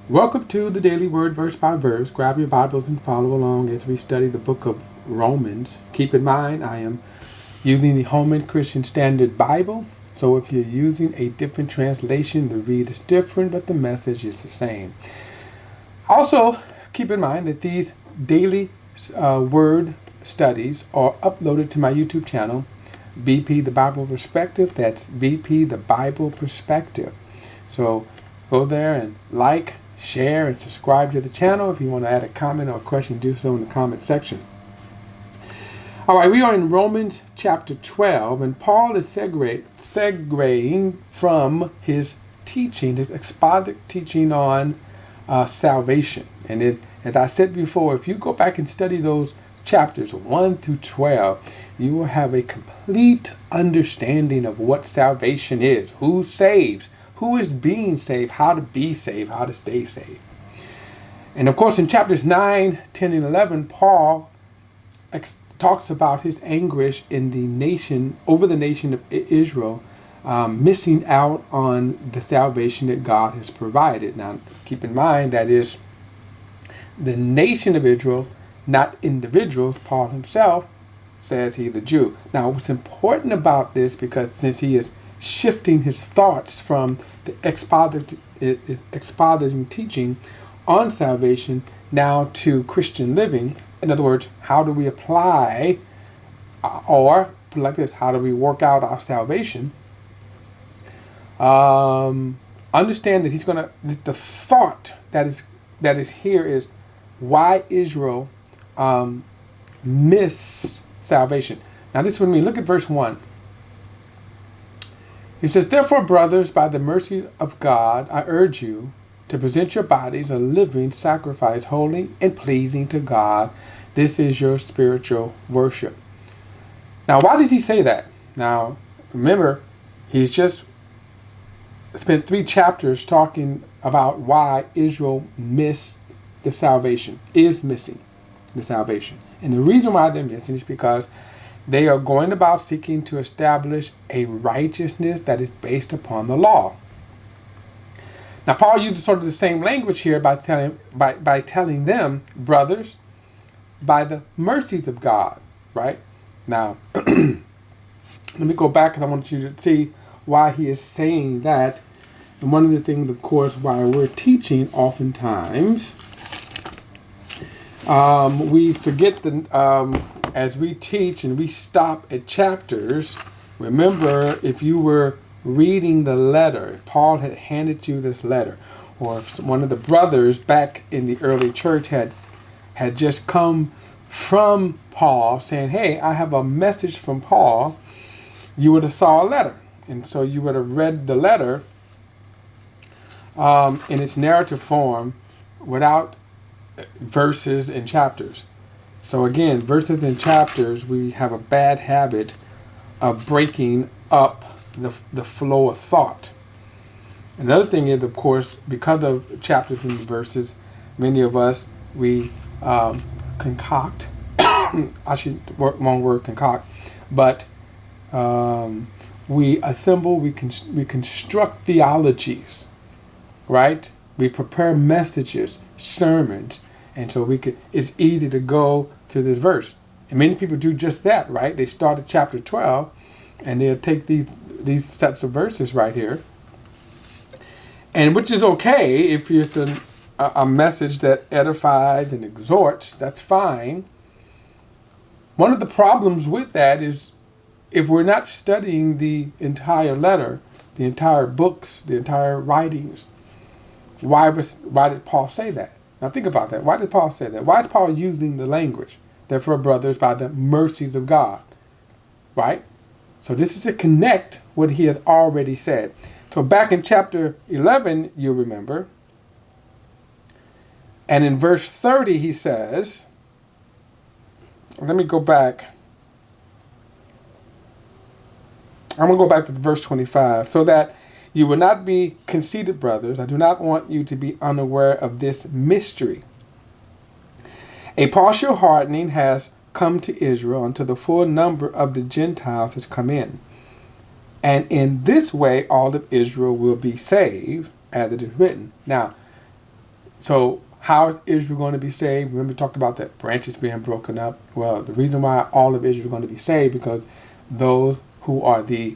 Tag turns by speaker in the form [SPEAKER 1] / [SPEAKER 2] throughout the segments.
[SPEAKER 1] Welcome to the Daily Word Verse by Verse. Grab your Bibles and follow along as we study the book of Romans. Keep in mind, I am using the Holman Christian Standard Bible. So if you're using a different translation, the read is different, but the message is the same. Also, keep in mind that these daily word studies are uploaded to my YouTube channel, BP The Bible Perspective. That's BP The Bible Perspective. So go there and like, share, and subscribe to the channel. If you want to add a comment or a question, do so in the comment section. All right, we are in Romans chapter 12, and Paul is segueing from his teaching, his expositic teaching on salvation. And as I said before, if you go back and study those chapters 1 through 12, you will have a complete understanding of what salvation is, who saves, who is being saved, how to be saved, how to stay saved. And of course, in chapters 9, 10, and 11, Paul talks about his anguish in the nation, over the nation of Israel, missing out on the salvation that God has provided. Now, keep in mind, that is the nation of Israel, not individuals. Paul himself says he's a Jew. Now, what's important about this, because since he is shifting his thoughts from the expositing teaching on salvation now to Christian living. In other words, how do we apply, or put it like this, how do we work out our salvation? Understand that he's going to, the thought that is here is why Israel missed salvation. Now this is what I mean. Look at verse 1. He says, "Therefore, brothers, by the mercy of God, I urge you to present your bodies a living sacrifice, holy and pleasing to God. This is your spiritual worship." Now, why does he say that? Now, remember, he's just spent 3 chapters talking about why Israel missed the salvation, is missing the salvation. And the reason why they're missing is because they are going about seeking to establish a righteousness that is based upon the law. Now, Paul uses sort of the same language here by telling them, brothers, by the mercies of God, right? Now, let me go back, and I want you to see why he is saying that. And one of the things, of course, why we're teaching oftentimes, we forget as we teach and we stop at chapters. Remember, if you were reading the letter, Paul had handed you this letter, or if one of the brothers back in the early church had just come from Paul saying, "Hey, I have a message from Paul," you would have saw a letter. And so you would have read the letter in its narrative form without verses and chapters. So again, verses and chapters, we have a bad habit of breaking up the flow of thought. Another thing is, of course, because of chapters and verses, many of us, we concoct, wrong word, concoct, but we assemble, we construct theologies, right? We prepare messages, sermons, and so it's easy to go to this verse. And many people do just that, right? They start at chapter 12, and they'll take these sets of verses right here, and which is okay if it's a message that edifies and exhorts, that's fine. One of the problems with that is if we're not studying the entire letter, the entire books, the entire writings, why did Paul say that? Now think about that. Why did Paul say that? Why is Paul using the language, "Therefore, brothers, by the mercies of God"? Right? So this is to connect what he has already said. So back in chapter 11, you remember, and in verse 30 he says, let me go back. I'm going to go back to verse 25. "So that you will not be conceited, brothers, I do not want you to be unaware of this mystery. A partial hardening has come to Israel until the full number of the Gentiles has come in. And in this way all of Israel will be saved, as it is written." Now, So how is Israel going to be saved? Remember we talked about that branches being broken up. Well, the reason why all of Israel is going to be saved because those who are the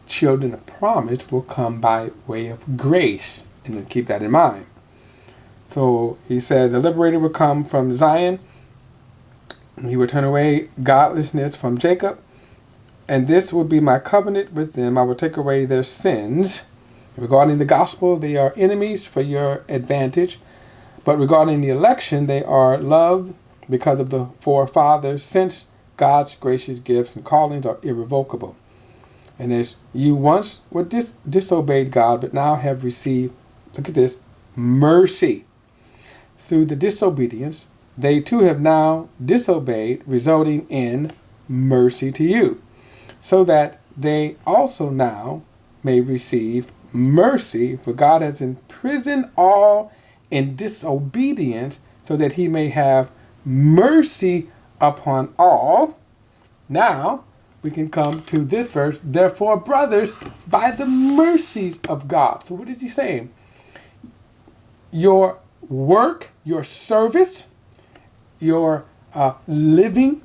[SPEAKER 1] children of promise will come by way of grace. And then keep that in mind. So he says, the liberator will come from Zion. And he will turn away godlessness from Jacob. And this will be my covenant with them. I will take away their sins. Regarding the gospel, they are enemies for your advantage. But regarding the election, they are loved because of the forefathers, since God's gracious gifts and callings are irrevocable. And as you once were disobeyed God, but now have received, look at this, mercy. Through the disobedience, they too have now disobeyed, resulting in mercy to you, so that they also now may receive mercy, for God has imprisoned all in disobedience, so that he may have mercy upon all. Now we can come to this verse. Therefore, brothers, by the mercies of God. So what is he saying? Your work, your service, your living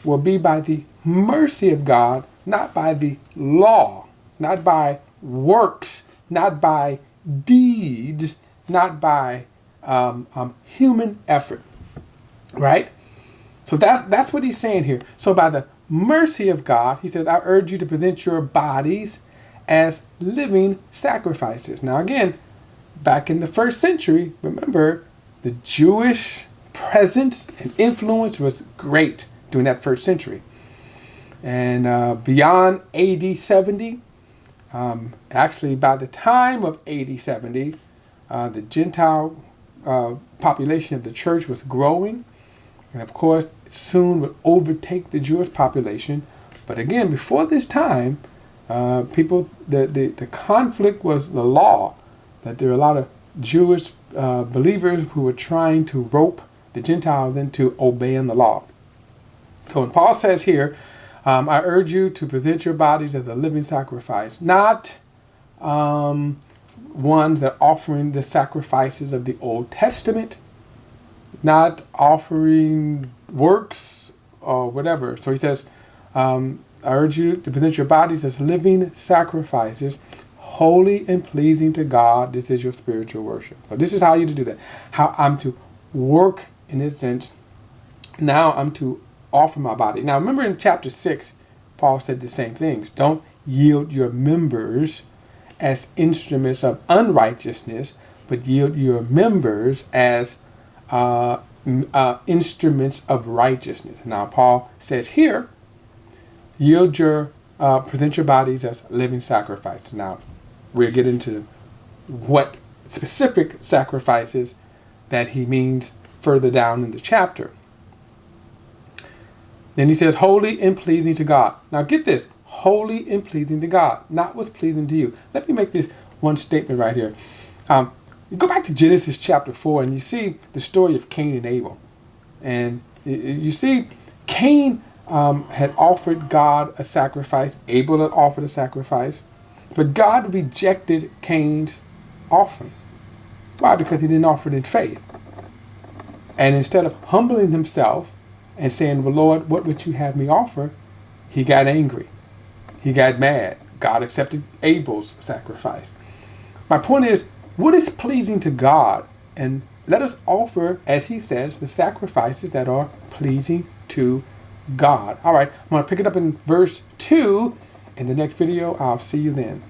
[SPEAKER 1] will be by the mercy of God, not by the law, not by works, not by deeds, not by human effort, right? So that's what he's saying here. So by the mercy of God, he says, I urge you to present your bodies as living sacrifices. Now again, back in the first century, remember, the Jewish presence and influence was great during that first century. And beyond AD 70, actually by the time of AD 70, the Gentile population of the church was growing. And of course, it soon would overtake the Jewish population. But again, before this time, the conflict was the law, that there were a lot of Jewish believers who were trying to rope the Gentiles into obeying the law. So when Paul says here, I urge you to present your bodies as a living sacrifice, not ones that are offering the sacrifices of the Old Testament, not offering works or whatever. So he says, I urge you to present your bodies as living sacrifices, holy and pleasing to God. This is your spiritual worship. So this is how you do that. How I'm to work in this sense. Now I'm to offer my body. Now remember in chapter 6, Paul said the same things. Don't yield your members as instruments of unrighteousness, but yield your members as instruments of righteousness. Now Paul says here, present your bodies as living sacrifices. Now we'll get into what specific sacrifices that he means further down in the chapter. Then he says, holy and pleasing to God. Now get this, holy and pleasing to God, not what's pleasing to you. Let me make this one statement right here. You go back to Genesis chapter 4 and you see the story of Cain and Abel. And you see Cain had offered God a sacrifice. Abel had offered a sacrifice. But God rejected Cain's offering. Why? Because he didn't offer it in faith. And instead of humbling himself and saying, well, Lord, what would you have me offer? He got angry. He got mad. God accepted Abel's sacrifice. My point is, what is pleasing to God? And let us offer, as he says, the sacrifices that are pleasing to God. All right, I'm going to pick it up in verse 2. In the next video, I'll see you then.